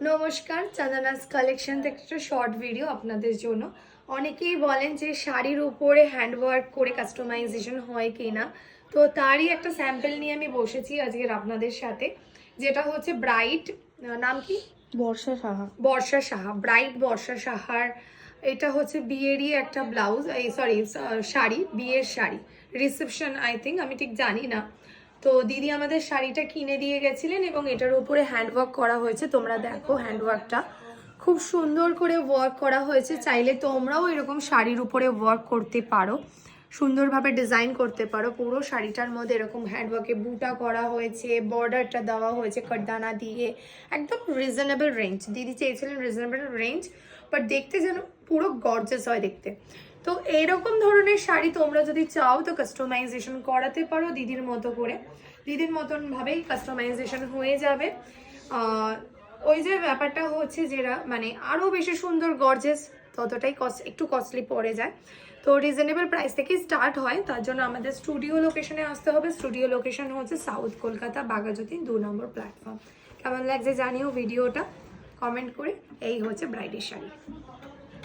নমস্কার, চাঁদানাস কালেকশন থেকে একটা শর্ট ভিডিও আপনাদের জন্য। অনেকেই বলেন যে শাড়ির উপরে হ্যান্ডওয়ার্ক করে কাস্টমাইজেশন হয় কি না, তো তারই একটা স্যাম্পল নিয়ে আমি বসেছি আজকের আপনাদের সাথে, যেটা হচ্ছে ব্রাইট, নাম কি? বর্ষা সাহা। বর্ষা সাহা, ব্রাইট বর্ষা সাহার। এটা হচ্ছে বিয়েরই একটা ব্লাউজ, এই সরি শাড়ি, বিয়ের শাড়ি, রিসেপশন আই থিঙ্ক, আমি ঠিক জানি না। তো দিদি আমাদের শাড়িটা কিনে দিয়ে গেছিলেন এবং এটার উপরে হ্যান্ডওয়ার্ক করা হয়েছে। তোমরা দেখো হ্যান্ডওয়ার্কটা খুব সুন্দর করে ওয়ার্ক করা হয়েছে। চাইলে তোমরাও এরকম শাড়ির উপরে ওয়ার্ক করতে পারো, সুন্দরভাবে ডিজাইন করতে পারো। পুরো শাড়িটার মধ্যে এরকম হ্যান্ডওয়ার্কে বুটা করা হয়েছে, বর্ডারটা দেওয়া হয়েছে কাটদানা দিয়ে। একদম রিজনেবল রেঞ্জ, দিদি চেয়েছিলেন রিজনেবল রেঞ্জ, বাট দেখতে যেন পুরো গর্জাস হয় দেখতে। তো এইরকম ধরনের শাড়ি তোমরা যদি চাও তো কাস্টমাইজেশন করাতে পারো দিদির মতো করে, দিদির মতন ভাবেই কাস্টমাইজেশন হয়ে যাবে। ওই যে ব্যাপারটা হচ্ছে যেটা মানে আরও বেশি সুন্দর গর্জেস, ততটাই একটু কস্টলি পড়ে যায়। তো রিজনেবল প্রাইস থেকে স্টার্ট হয়, তার জন্য আমাদের স্টুডিও লোকেশনে আসতে হবে। স্টুডিও লোকেশন হচ্ছে সাউথ কলকাতা, বাঘাযতীন 2 নম্বর প্ল্যাটফর্ম। কেমন লাগছে জানিও ভিডিওটা কমেন্ট করে। এই হচ্ছে ব্রাইডের শাড়ি।